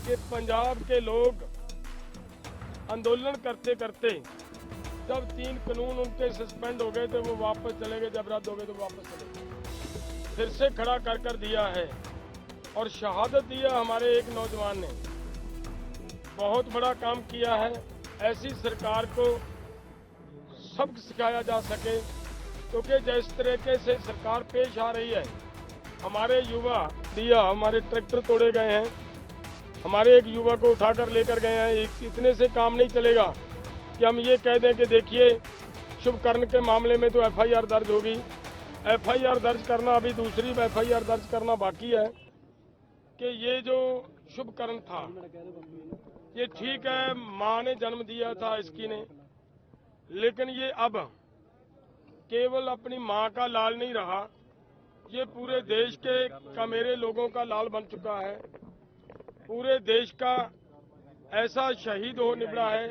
कि पंजाब के लोग आंदोलन करते करते जब 3 कानून उनके सस्पेंड हो गए थे वो वापस चले गए, जब रद्द हो गए तो वापस चले गए। फिर से खड़ा कर दिया है और शहादत दिया हमारे एक नौजवान ने। बहुत बड़ा काम किया है। ऐसी सरकार को सबक सिखाया जा सके, क्योंकि जिस तरीके से सरकार पेश आ रही है, हमारे युवा दिया, हमारे ट्रैक्टर तोड़े गए हैं, हमारे एक युवा को उठाकर लेकर गए हैं। इतने से काम नहीं चलेगा कि हम ये कह दें कि देखिए शुभकर्ण के मामले में तो एफआईआर दर्ज होगी। एफआईआर दर्ज करना अभी दूसरी एफआईआर दर्ज करना बाकी है। कि ये जो शुभकर्ण था ये ठीक है, माँ ने जन्म दिया था इसकी ने, लेकिन ये अब केवल अपनी माँ का लाल नहीं रहा, ये पूरे देश के मेरे लोगों का लाल बन चुका है। पूरे देश का ऐसा शहीद हो निबड़ा है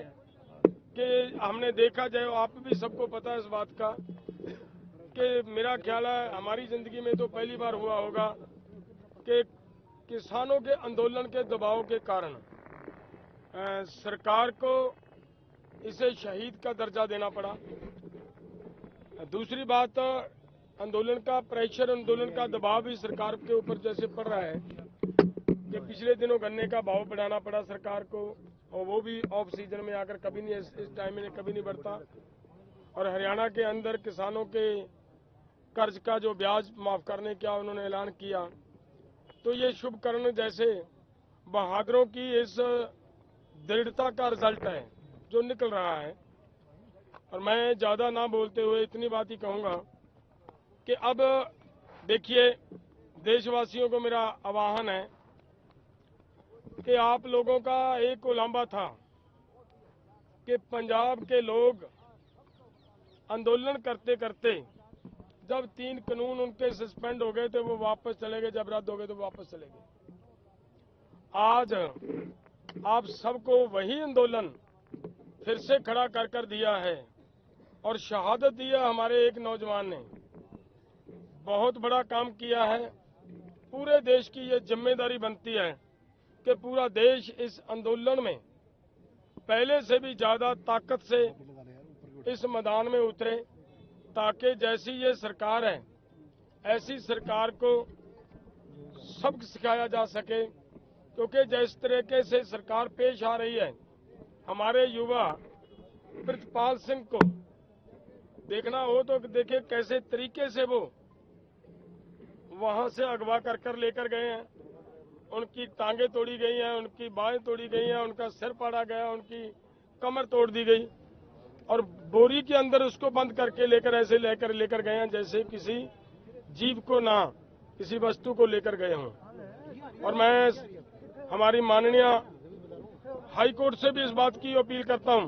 कि हमने देखा जाए, आप भी सबको पता है इस बात का कि मेरा ख्याल है हमारी जिंदगी में तो पहली बार हुआ होगा कि किसानों के आंदोलन के दबाव के कारण सरकार को इसे शहीद का दर्जा देना पड़ा। दूसरी बात, आंदोलन का प्रेशर, आंदोलन का दबाव भी सरकार के ऊपर जैसे पड़ रहा है कि पिछले दिनों गन्ने का भाव बढ़ाना पड़ा सरकार को, और वो भी ऑफ सीजन में आकर, कभी नहीं इस टाइम में कभी नहीं बढ़ता। और हरियाणा के अंदर किसानों के कर्ज का जो ब्याज माफ करने का उन्होंने ऐलान किया। तो ये शुभकर्ण जैसे बहादुरों की इस दृढ़ता का रिजल्ट है जो निकल रहा है। और मैं ज्यादा ना बोलते हुए इतनी बात ही कहूंगा कि अब देखिए, देशवासियों को मेरा आह्वान है कि आप लोगों का एक उलांबा था कि पंजाब के लोग आंदोलन करते करते जब 3 कानून उनके सस्पेंड हो गए थे वो वापस चले गए, जब रद्द हो गए तो वापस चले गए। आज आप सबको वही आंदोलन फिर से खड़ा कर दिया है और शहादत दिया हमारे एक नौजवान ने। बहुत बड़ा काम किया है। पूरे देश की ये जिम्मेदारी बनती है कि पूरा देश इस आंदोलन में पहले से भी ज्यादा ताकत से इस मैदान में उतरे, ताकि जैसी ये सरकार है ऐसी सरकार को सबक सिखाया जा सके। क्योंकि जिस तरीके से सरकार पेश आ रही है, हमारे युवा प्रितपाल सिंह को देखना हो तो देखे कैसे तरीके से वो वहां से अगवा कर लेकर गए हैं। उनकी टांगें तोड़ी गई हैं, उनकी बाहें तोड़ी गई हैं, उनका सिर फाड़ा गया, उनकी कमर तोड़ दी गई और बोरी के अंदर उसको बंद करके लेकर ऐसे लेकर गए हैं जैसे किसी जीव को ना किसी वस्तु को लेकर गए हों। और मैं हमारी माननीय हाई कोर्ट से भी इस बात की अपील करता हूं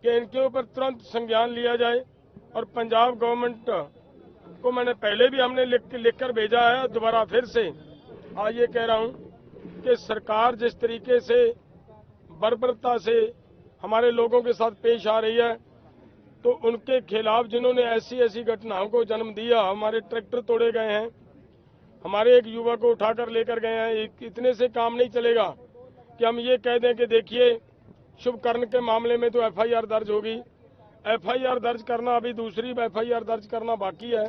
कि इनके ऊपर तुरंत संज्ञान लिया जाए। और पंजाब गवर्नमेंट को मैंने पहले भी हमने लिखकर भेजा है, दोबारा फिर से आज ये कह रहा हूं कि सरकार जिस तरीके से बर्बरता से हमारे लोगों के साथ पेश आ रही है, तो उनके खिलाफ जिन्होंने ऐसी घटनाओं को जन्म दिया, हमारे ट्रैक्टर तोड़े गए हैं, हमारे एक युवा को उठाकर लेकर गए हैं। इतने से काम नहीं चलेगा कि हम ये कह दें कि देखिए शुभकर्ण के मामले में तो एफआईआर दर्ज होगी। एफआईआर दर्ज करना अभी दूसरी एफआईआर दर्ज करना बाकी है।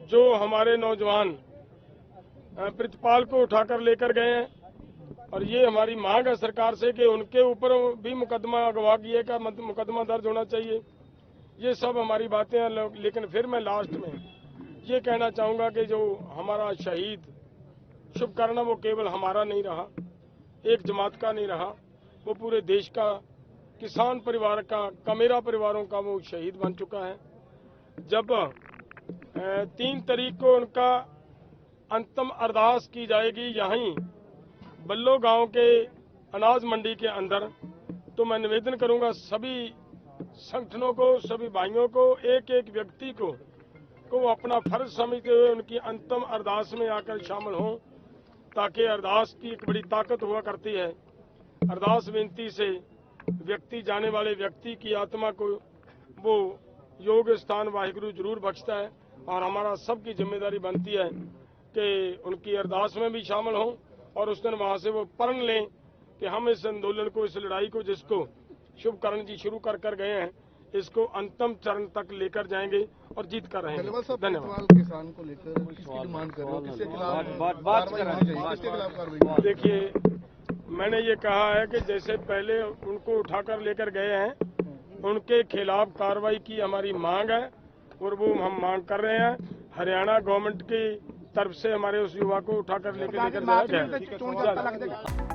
जो हमारे नौजवान प्रितपाल को उठाकर लेकर गए हैं, और ये हमारी मांग है सरकार से कि उनके ऊपर भी मुकदमा, अगवा किए का मुकदमा दर्ज होना चाहिए। ये सब हमारी बातें हैं। लेकिन फिर मैं लास्ट में ये कहना चाहूंगा कि जो हमारा शहीद शुभकर्ण वो केवल हमारा नहीं रहा, एक जमात का नहीं रहा, वो पूरे देश का, किसान परिवार का, कमेरा परिवारों का वो शहीद बन चुका है। जब 3 तारीख को उनका अंतिम अरदास की जाएगी यहीं बल्लो गांव के अनाज मंडी के अंदर, तो मैं निवेदन करूंगा सभी संगठनों को, सभी भाइयों को, एक एक व्यक्ति को वो अपना फर्ज समझते हुए उनकी अंतिम अरदास में आकर शामिल हों, ताकि अरदास की एक बड़ी ताकत हुआ करती है। अरदास विनती से व्यक्ति, जाने वाले व्यक्ति की आत्मा को वो योग स्थान वाहिगुरु जरूर बख्शता है। और हमारा सबकी जिम्मेदारी बनती है कि उनकी अरदास में भी शामिल हों और उस दिन वहां से वो प्रण लें कि हम इस आंदोलन को, इस लड़ाई को, जिसको शुभकरण जी शुरू कर गए हैं, इसको अंतिम चरण तक लेकर जाएंगे और जीत कर रहेंगे। धन्यवाद। किसान को लेकर किसकी डिमांड कर रहे हो, किसके खिलाफ कार्रवाई? देखिए, मैंने ये कहा है कि जैसे पहले उनको उठाकर लेकर गए हैं, उनके खिलाफ कार्रवाई की हमारी मांग है और वो हम मांग कर रहे हैं। हरियाणा गवर्नमेंट की तरफ से हमारे उस युवा को उठाकर लेकर जाया गया।